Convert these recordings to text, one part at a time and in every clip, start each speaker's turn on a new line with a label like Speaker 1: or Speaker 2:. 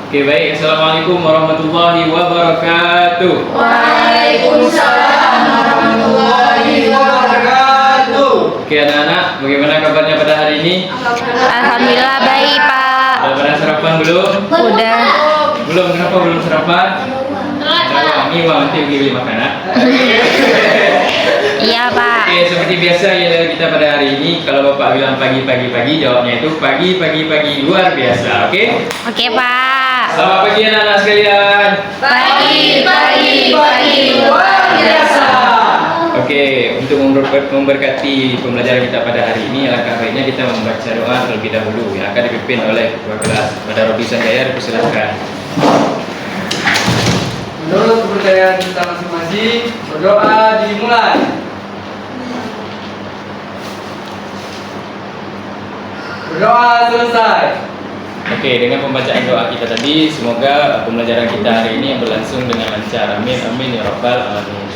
Speaker 1: Oke, baik. Assalamualaikum warahmatullahi wabarakatuh.
Speaker 2: Waalaikumsalam warahmatullahi wabarakatuh.
Speaker 1: Oke anak-anak, bagaimana kabarnya pada hari ini?
Speaker 3: Alhamdulillah baik Pak.
Speaker 1: Sudah pada sarapan belum?
Speaker 3: Udah.
Speaker 1: Belum, kenapa belum sarapan? Ini nanti pergi beli makanan.
Speaker 3: Iya Pak.
Speaker 1: Oke, seperti biasa ya kita pada hari ini, kalau Bapak bilang pagi-pagi, jawabnya itu pagi luar biasa, oke?
Speaker 3: Oke Pak.
Speaker 1: Selamat pagi anak-anak sekalian.
Speaker 2: Pagi luar biasa.
Speaker 1: Oke, untuk memberkati pembelajaran kita pada hari ini, alangkah baiknya kita membaca doa terlebih dahulu yang akan dipimpin oleh ketua kelas pada Robi Sanjaya. Dipersilakan.
Speaker 4: Menurut kepercayaan kita masing-masing, berdoa dimulai. Berdoa selesai.
Speaker 1: Oke, dengan pembacaan doa kita tadi, semoga pembelajaran kita hari ini berlangsung dengan lancar. Amin, amin ya rabbal alamin.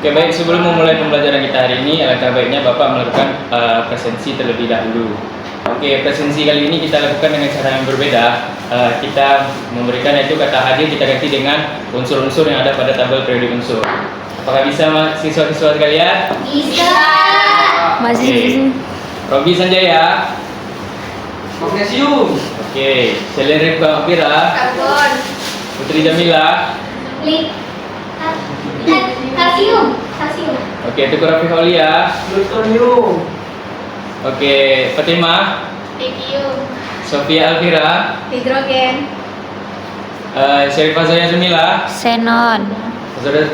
Speaker 1: Oke, baik, sebelum memulai pembelajaran kita hari ini, alangkah baiknya Bapak melakukan presensi terlebih dahulu. Oke, presensi kali ini kita lakukan dengan cara yang berbeda. Kita memberikan yaitu kata hadir kita ganti dengan unsur-unsur yang ada pada tabel periode unsur. Apakah bisa siswa-siswa sekalian?
Speaker 2: Bisa.
Speaker 3: Masih.
Speaker 1: Robi Sanjaya.
Speaker 4: Magnesium.
Speaker 1: Oke, Selene Pira.
Speaker 2: Karbon.
Speaker 1: Putri Jamila.
Speaker 2: Kalsium.
Speaker 1: Oke, Tukur Rafi Aulia.
Speaker 4: Plutonium.
Speaker 1: Oke, Fatima.
Speaker 2: Lithium.
Speaker 1: Sofia Alvira.
Speaker 2: Hidrogen.
Speaker 1: Syarifah Zaya Zumila.
Speaker 3: Xenon.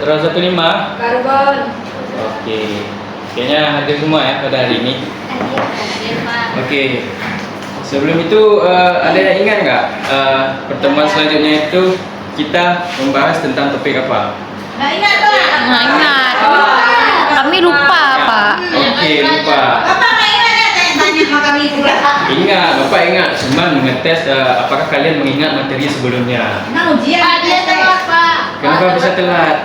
Speaker 1: Rozatun Lima.
Speaker 2: Karbon.
Speaker 1: Oke, kayaknya hadir semua ya pada hari ini. Oke, sebelum itu ada yang ingat nggak pertemuan selanjutnya itu kita membahas tentang topik apa?
Speaker 2: Nggak ingat Pak.
Speaker 3: Nggak ingat. Kami lupa Pak.
Speaker 1: Oke, lupa.
Speaker 2: Bapak nggak ingat ya tanya sama kami pula.
Speaker 1: Ingat, Bapak ingat, cuman mengetes apakah kalian mengingat materi sebelumnya.
Speaker 2: Nah ujian. Dia telat Pak.
Speaker 1: Kenapa bisa telat?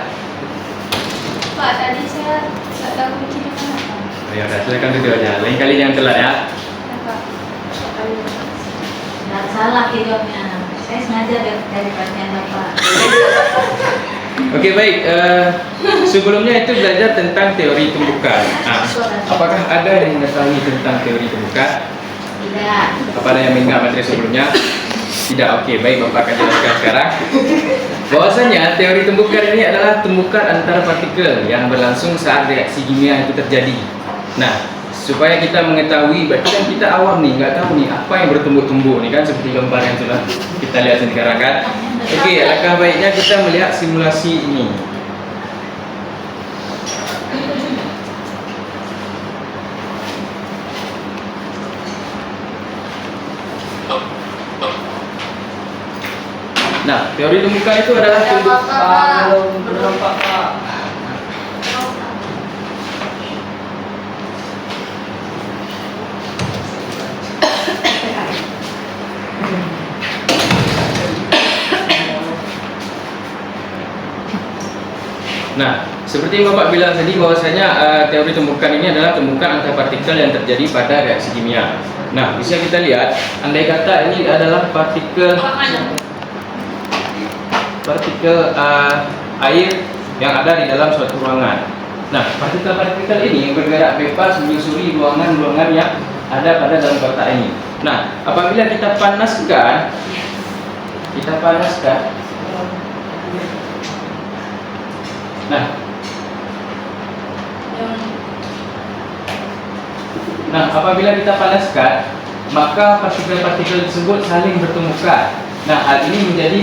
Speaker 2: Pak tadi saya nggak tahu kuncinya mana.
Speaker 1: Oh, ya udah, silakan duduk aja. Lain kali jangan telat ya.
Speaker 2: Nggak salah jawabnya. Saya sengaja dari pertanyaan Bapak.
Speaker 1: Oke, baik. Sebelumnya itu belajar tentang teori tumbukan. Nah, apakah ada yang mengetahui tentang teori tumbukan?
Speaker 2: Tidak.
Speaker 1: Apa ada yang mengingat materi sebelumnya? Tidak. Oke, baik, Bapak akan jelaskan sekarang. Bahwasanya teori tumbukan ini adalah tumbukan antara partikel yang berlangsung saat reaksi kimia itu terjadi. Nah, supaya kita mengetahui, berarti kan kita awam nih, nggak tahu nih apa yang bertumbuh-tumbuh nih kan, seperti gambar yang sudah kita lihat sekarang kan. Oke, alangkah baiknya kita melihat simulasi ini. Nah, teori tumbukan itu adalah
Speaker 4: Belum berdampak Pak.
Speaker 1: Nah, seperti yang Bapak bilang tadi bahwasanya teori tumbukan ini adalah tumbukan antar partikel yang terjadi pada reaksi kimia. Nah, bisa kita lihat, andai kata ini adalah partikel air yang ada di dalam suatu ruangan. Nah, partikel-partikel ini bergerak bebas menyusuri ruangan-ruangan yang ada pada dalam kotak ini. Nah, apabila kita panaskan, apabila kita panaskan, maka partikel-partikel tersebut saling bertumbukan. Nah, hal ini menjadi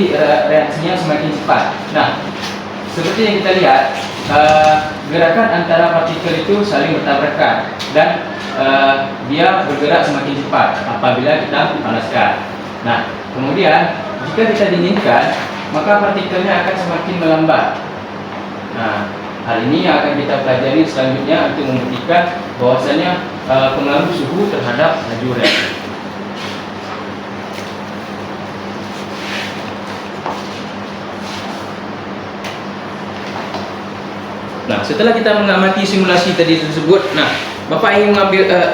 Speaker 1: reaksinya semakin cepat. Nah, seperti yang kita lihat, gerakan antara partikel itu saling bertabrakan dan dia bergerak semakin cepat apabila kita panaskan. Nah, kemudian jika kita dinginkan, maka partikelnya akan semakin melambat. Nah, hal ini yang akan kita pelajari selanjutnya untuk membuktikan bahwasanya pengaruh suhu terhadap laju reaksi. Nah, setelah kita mengamati simulasi tadi tersebut, nah Bapak ingin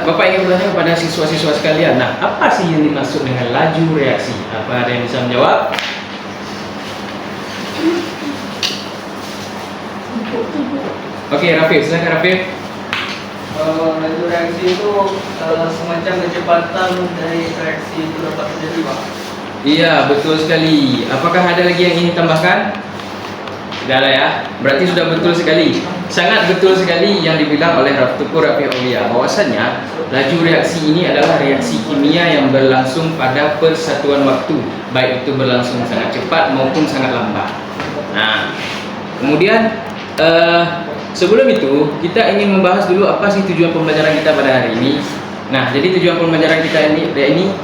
Speaker 1: bertanya kepada siswa-siswa sekalian. Nah, apa sih yang dimaksud dengan laju reaksi? Apa ada yang bisa menjawab? Oke, Rafif, silakan Rafif.
Speaker 4: Laju reaksi itu semacam kecepatan dari reaksi itu dapat terjadi, Pak.
Speaker 1: Iya, betul sekali. Apakah ada lagi yang ingin tambahkan? Tidak ada ya. Berarti sudah betul sekali. Sangat betul sekali yang dibilang oleh Tukur Rafif Aulia. Bahwasannya laju reaksi ini adalah reaksi kimia yang berlangsung pada persatuan waktu, baik itu berlangsung sangat cepat maupun sangat lambat. Nah, kemudian sebelum itu kita ingin membahas dulu apa sih tujuan pembelajaran kita pada hari ini. Nah, jadi tujuan pembelajaran kita ini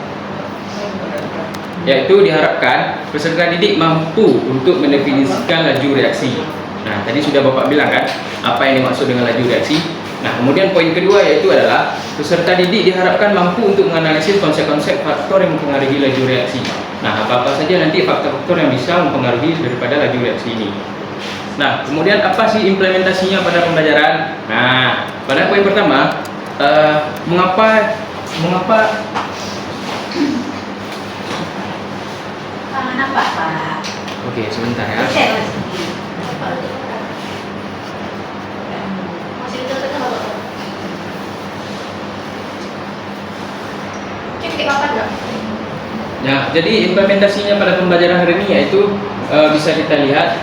Speaker 1: yaitu diharapkan peserta didik mampu untuk mendefinisikan laju reaksi. Nah, tadi sudah Bapak bilang kan apa yang dimaksud dengan laju reaksi. Nah, kemudian poin kedua yaitu adalah peserta didik diharapkan mampu untuk menganalisis konsep-konsep faktor yang mempengaruhi laju reaksi. Nah, apa-apa saja nanti faktor-faktor yang bisa mempengaruhi daripada laju reaksi ini. Nah, kemudian apa sih implementasinya pada pembelajaran? Nah, pada poin pertama, mengapa
Speaker 2: Tangan apa, Pak?
Speaker 1: Oke, sebentar ya.
Speaker 2: Cek lagi.
Speaker 3: Masih ditutup kan Bapak? Cek Bapak enggak?
Speaker 1: Nah, jadi implementasinya pada pembelajaran hari ini yaitu bisa kita lihat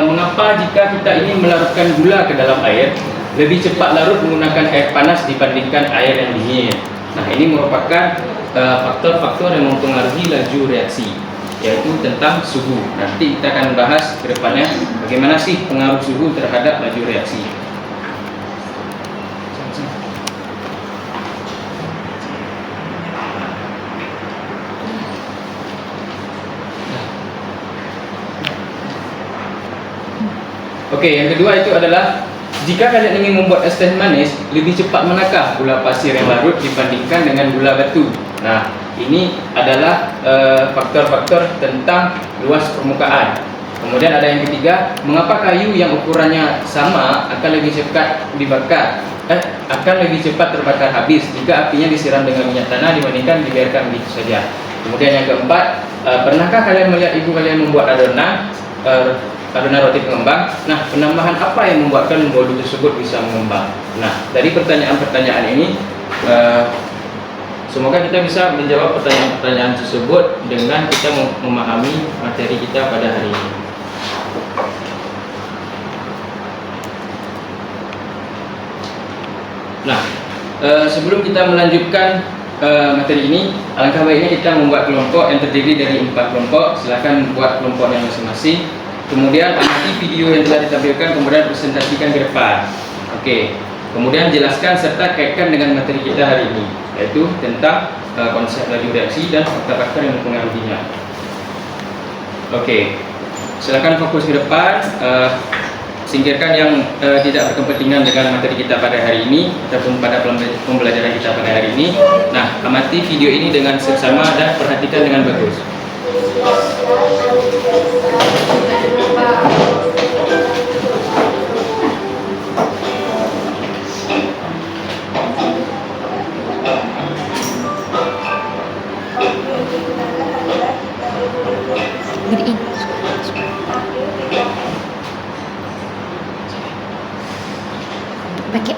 Speaker 1: mengapa jika kita ingin melarutkan gula ke dalam air lebih cepat larut menggunakan air panas dibandingkan air yang dingin. Nah, ini merupakan faktor-faktor yang mempengaruhi laju reaksi, yaitu tentang suhu. Nanti kita akan bahas ke depannya bagaimana sih pengaruh suhu terhadap laju reaksi. Oke, yang kedua itu adalah jika kalian ingin membuat es teh manis, lebih cepat manakah gula pasir yang larut dibandingkan dengan gula batu? Nah, ini adalah faktor-faktor tentang luas permukaan. Kemudian ada yang ketiga, mengapa kayu yang ukurannya sama akan lebih cepat dibakar? Akan lebih cepat terbakar habis jika apinya disiram dengan minyak tanah dibandingkan dibiarkan begitu saja. Kemudian yang keempat, pernahkah kalian melihat ibu kalian membuat adonan roti pengembang? Nah, penambahan apa yang membuatkan bolu tersebut bisa mengembang? Nah, dari pertanyaan-pertanyaan ini semoga kita bisa menjawab pertanyaan-pertanyaan tersebut dengan kita memahami materi kita pada hari ini. Nah, sebelum kita melanjutkan materi ini, alangkah baiknya kita membuat kelompok yang terdiri dari 4 kelompok. Silakan buat kelompoknya masing-masing. Kemudian amati video yang telah ditampilkan, kemudian presentasikan ke depan. Oke. Kemudian jelaskan serta kaitkan dengan materi kita hari ini, yaitu tentang konsep laju reaksi dan faktor-faktor yang mempengaruhinya. Oke. Silakan fokus ke depan. Singkirkan yang tidak berkepentingan dengan materi kita pada hari ini ataupun pada pembelajaran kita pada hari ini. Nah, amati video ini dengan seksama dan perhatikan dengan bagus.
Speaker 3: Gedein. Pakai.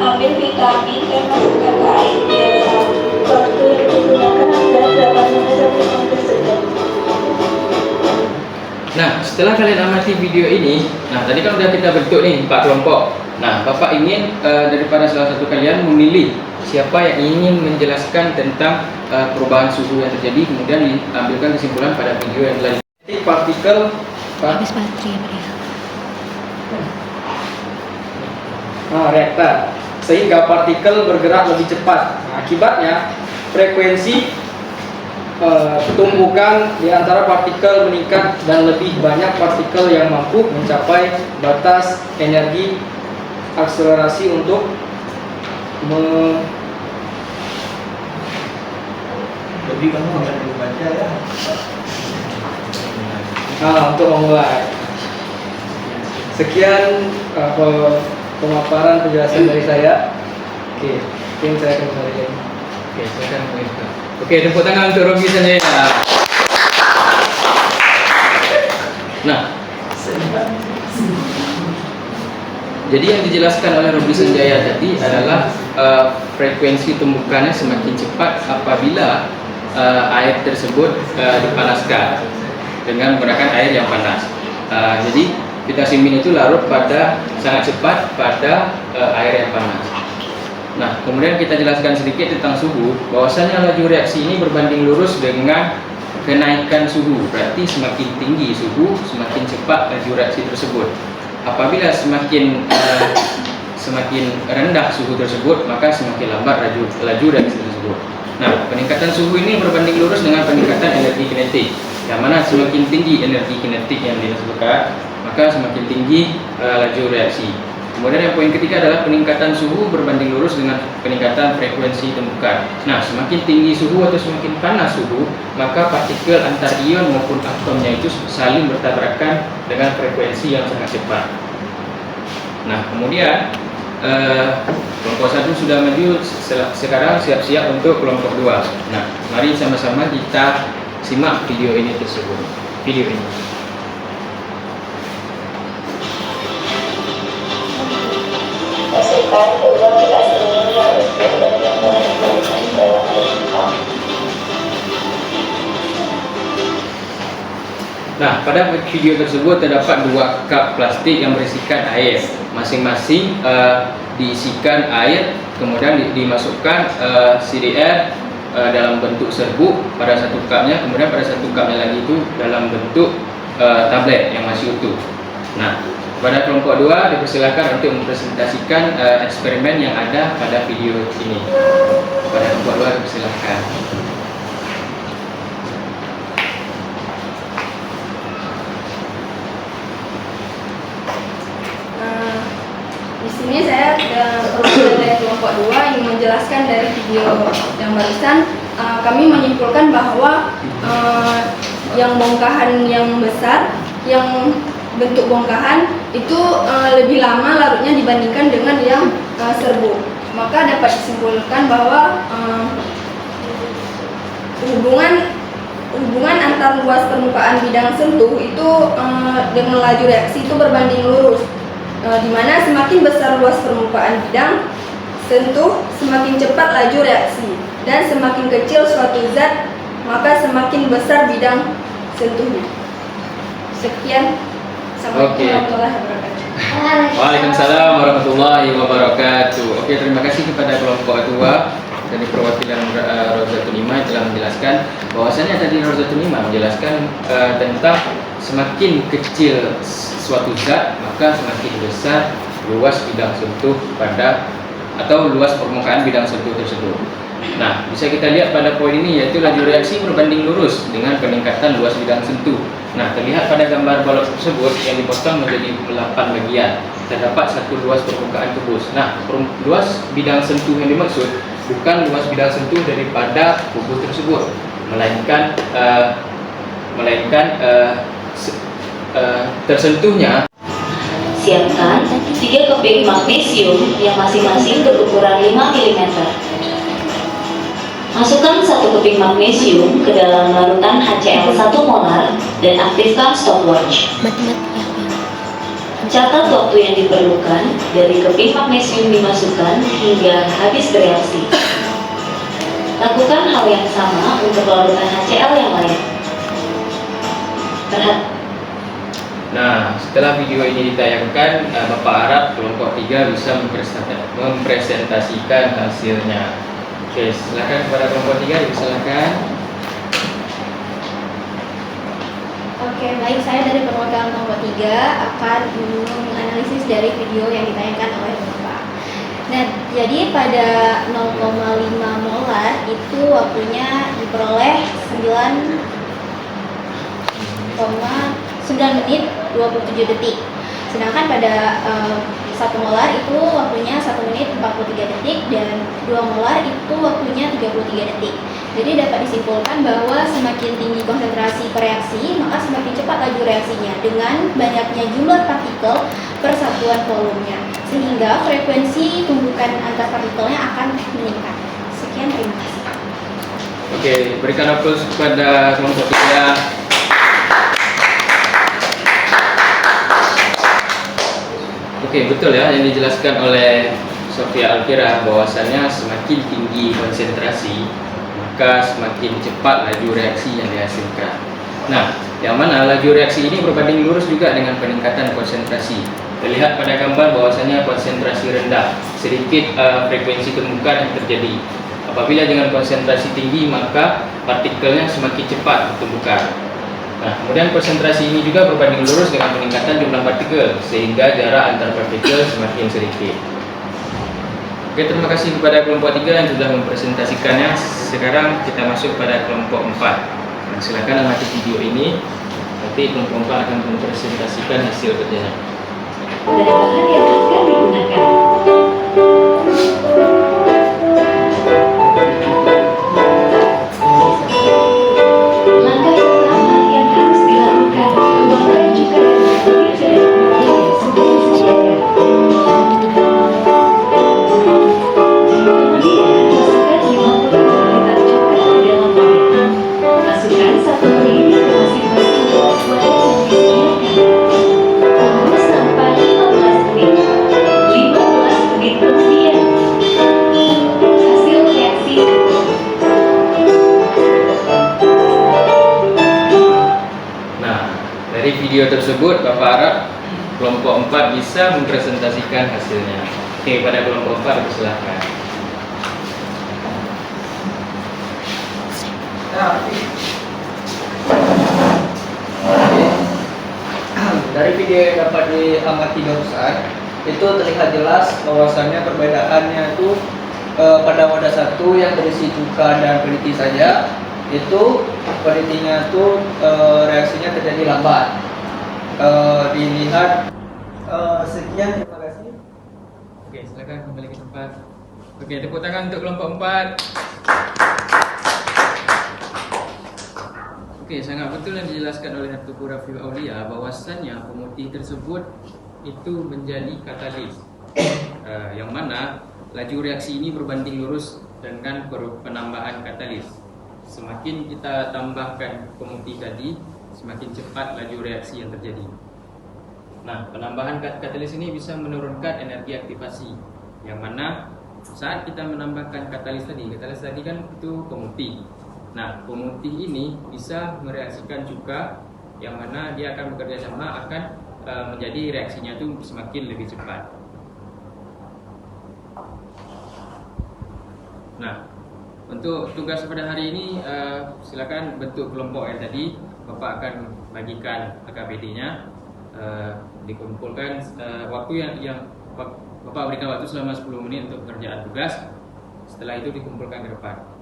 Speaker 5: Ambil vitamin dan masukkan ke air biasa. Waktu yang digunakan adalah 8-15 detik.
Speaker 1: Nah, setelah kalian amati video ini, nah tadi kan sudah kita bentuk nih 4 kelompok. Nah, Bapak ingin daripada salah satu kalian memilih siapa yang ingin menjelaskan tentang perubahan suhu yang terjadi, kemudian diambilkan kesimpulan pada video yang telah. Jadi partikel
Speaker 3: Habis baterai Maria.
Speaker 4: reaktan, sehingga partikel bergerak lebih cepat. Nah, akibatnya
Speaker 6: frekuensi tumbukan di antara partikel meningkat dan lebih banyak partikel yang mampu mencapai batas energi akselerasi untuk
Speaker 4: Lebih kamu akan membaca ya.
Speaker 6: untuk memulai. Sekian pemaparan penjelasan dari saya. Oke, mungkin saya akan kembali lagi.
Speaker 1: Oke, silakan Bu Irka. Oke, tepuk tangan untuk Robi Sanjaya. Nah, jadi yang dijelaskan oleh Robi Sanjaya tadi adalah frekuensi tumbukannya semakin cepat apabila air tersebut dipanaskan dengan menggunakan air yang panas. Jadi vitamin itu larut sangat cepat pada air yang panas. Nah, kemudian kita jelaskan sedikit tentang suhu. Bahwasanya laju reaksi ini berbanding lurus dengan kenaikan suhu. Berarti semakin tinggi suhu, semakin cepat laju reaksi tersebut. Apabila semakin rendah suhu tersebut, maka semakin lambat laju reaksi tersebut. Nah, peningkatan suhu ini berbanding lurus dengan peningkatan energi kinetik. Yang mana semakin tinggi energi kinetik yang disebutkan, maka semakin tinggi laju reaksi. Kemudian yang poin ketiga adalah peningkatan suhu berbanding lurus dengan peningkatan frekuensi tumbukan. Nah, semakin tinggi suhu atau semakin panas suhu, maka partikel antar ion maupun atomnya itu saling bertabrakan dengan frekuensi yang sangat cepat. Nah, kemudian kelompok 1 sudah maju, sekarang siap-siap untuk kelompok 2. Nah, mari sama-sama kita simak video ini tersebut. Video ini.
Speaker 5: Masukkan uang gelas ini harus benar-benar dalam lengkap.
Speaker 1: Nah, pada video tersebut terdapat 2 cup plastik yang berisikan air. Masing-masing diisikan air, kemudian dimasukkan CDR dalam bentuk serbuk pada satu cupnya, kemudian pada satu cupnya lagi itu dalam bentuk tablet yang masih utuh. Nah, pada kelompok 2 dipersilakan untuk mempresentasikan eksperimen yang ada pada video ini. Pada kelompok 2 dipersilakan.
Speaker 7: Di sini saya perwakilan dari kelompok 2 ingin menjelaskan dari video yang barusan. Kami menyimpulkan bahwa yang bongkahan yang besar, yang bentuk bongkahan itu lebih lama larutnya dibandingkan dengan yang serbuk. Maka dapat disimpulkan bahwa hubungan antar luas permukaan bidang sentuh itu dengan laju reaksi itu berbanding lurus. Di mana semakin besar luas permukaan bidang sentuh, semakin cepat laju reaksi, dan semakin kecil suatu zat, maka semakin besar bidang sentuhnya. Sekian. Assalamualaikum warahmatullahi wabarakatuh.
Speaker 1: Waalaikumsalam warahmatullahi wabarakatuh. Oke, terima kasih kepada kelompok 2 dari perwakilan Rozatul Ima yang telah menjelaskan bahwasanya tadi Rozatul Ima menjelaskan tentang semakin kecil suatu zat maka semakin besar luas bidang sentuh atau luas permukaan bidang sentuh tersebut. Nah, bisa kita lihat pada poin ini yaitu laju reaksi berbanding lurus dengan peningkatan luas bidang sentuh. Nah, terlihat pada gambar balok tersebut yang dipotong menjadi 8 bagian. Terdapat satu luas permukaan kubus. Nah, luas bidang sentuh yang dimaksud bukan luas bidang sentuh daripada kubus tersebut, melainkan tersentuhnya.
Speaker 8: Siapkan 3 keping magnesium yang masing-masing berukuran 5 mm. Masukkan 1 keping magnesium ke dalam larutan HCl 1 molar dan aktifkan stopwatch. Catat waktu yang diperlukan dari keping magnesium dimasukkan hingga habis bereaksi. Lakukan hal yang sama untuk larutan HCl yang lain.
Speaker 1: Nah, setelah video ini ditayangkan, Bapak harap kelompok 3 bisa mempresentasikan hasilnya. Oke, silakan kepada kelompok 3, silakan.
Speaker 7: Oke, baik, saya dari perwakilan kelompok 3 akan menganalisis dari video yang ditayangkan oleh Bapak. Nah, jadi pada 0,5 molar itu waktunya diperoleh 9,9 menit 27 detik. Sedangkan pada 1 molar itu waktunya 1 menit 43 detik dan 2 molar itu waktunya 33 detik. Jadi dapat disimpulkan bahwa semakin tinggi konsentrasi per reaksi, maka semakin cepat laju reaksinya dengan banyaknya jumlah partikel per satuan volumenya, sehingga frekuensi tumbukan antar partikelnya akan meningkat. Sekian, terima kasih.
Speaker 1: Oke, berikan aplaus kepada kelompok 3. Oke, betul ya yang dijelaskan oleh Sofia Alfira, bahwasannya semakin tinggi konsentrasi maka semakin cepat laju reaksi yang dihasilkan. Nah, yang mana laju reaksi ini berbanding lurus juga dengan peningkatan konsentrasi. Terlihat pada gambar bahwasannya konsentrasi rendah, sedikit frekuensi tumbukan yang terjadi. Apabila dengan konsentrasi tinggi maka partikelnya semakin cepat tumbukan. Nah, kemudian konsentrasi ini juga berbanding lurus dengan peningkatan jumlah partikel, sehingga jarak antar partikel semakin sedikit. Oke, terima kasih kepada kelompok 3 yang sudah mempresentasikannya. Sekarang kita masuk pada kelompok 4. Nah, silakan amati video ini. Nanti kelompok 4 akan mempresentasikan hasil kerjanya.
Speaker 8: Dan bahan yang akan digunakan. Langkah pertama yang harus dilakukan, membakar cuka dan mengambil dari minyak yang sudah disediakan. Kemudian masukkan 50 ml cuka ke dalam wadah. Masukkan 1 ml ke masing-masing gelas wadah yang disediakan. Tunggu sampai 15 menit. 15 menit kemudian, hasil reaksi.
Speaker 1: Nah, dari video tersebut Bapak harap kelompok 4 bisa mempresentasikan hasilnya. Oke, pada kelompok 4 silakan.
Speaker 4: Dari video yang dapat diamati barusan, itu terlihat jelas bahwasannya perbedaannya itu pada wadah satu yang berisi cuka dan peniti saja, itu penitinya itu reaksinya terjadi lambat. Dilihat sekian, terima kasih.
Speaker 1: Oke, silakan kembali ke tempat. Oke, tepuk tangan untuk kelompok 4. Oke, sangat betul yang dijelaskan oleh Tuku Rafiul Aulia bahwasannya pemutih tersebut itu menjadi katalis, yang mana laju reaksi ini berbanding lurus dengan penambahan katalis. Semakin kita tambahkan pemutih tadi, semakin cepat laju reaksi yang terjadi. Nah, penambahan katalis ini bisa menurunkan energi aktivasi, yang mana saat kita menambahkan katalis tadi kan itu pemutih. Nah, pemutih ini bisa mereaksikan cuka, yang mana dia akan bekerja sama, akan menjadi reaksinya itu semakin lebih cepat. Nah, untuk tugas pada hari ini silakan bentuk kelompok yang tadi. Bapak akan bagikan AKBD-nya, dikumpulkan waktu yang Bapak berikan waktu selama 10 menit untuk pekerjaan tugas. Setelah itu dikumpulkan ke depan.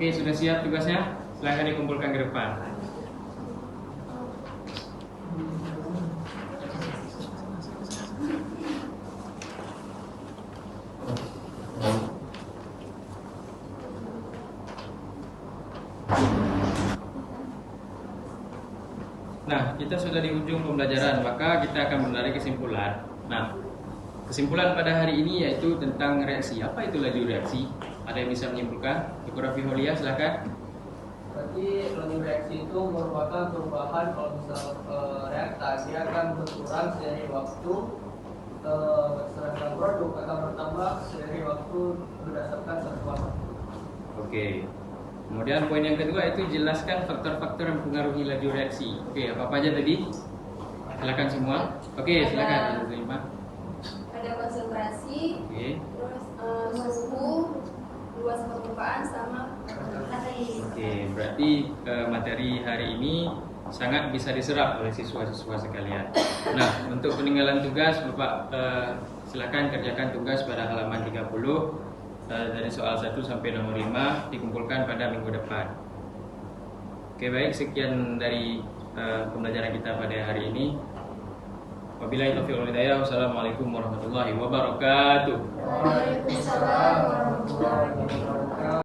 Speaker 1: Oke, sudah siap tugasnya? Silahkan dikumpulkan ke depan. Nah, kita sudah di ujung pembelajaran, maka kita akan menarik kesimpulan. Nah, kesimpulan pada hari ini yaitu tentang reaksi. Apa itu laju reaksi? Ada yang bisa menyimpulkan? Ibu Rafi Holia, silakan.
Speaker 4: Berarti laju reaksi itu merupakan perubahan kalau misal reaktan dia akan berkurang seiring waktu, sedangkan produk akan bertambah seiring waktu berdasarkan satuan waktu.
Speaker 1: Oke. Kemudian poin yang kedua itu jelaskan faktor-faktor yang mempengaruhi laju reaksi. Oke, apa aja tadi? Silakan semua. Oke, silakan Ibu Lima.
Speaker 7: Ada konsentrasi,
Speaker 1: Oke.
Speaker 7: terus suhu, luas permukaan sama
Speaker 1: Oke, berarti materi hari ini sangat bisa diserap oleh siswa-siswa sekalian. Nah, untuk peninggalan tugas, Bapak silakan kerjakan tugas pada halaman 30 dari soal 1 sampai nomor 5 dikumpulkan pada minggu depan. Oke, baik, sekian dari pembelajaran kita pada hari ini. Wabillahi taufiq wal hidayah. Wassalamualaikum warahmatullahi wabarakatuh.
Speaker 4: Waalaikumsalam warahmatullahi wabarakatuh.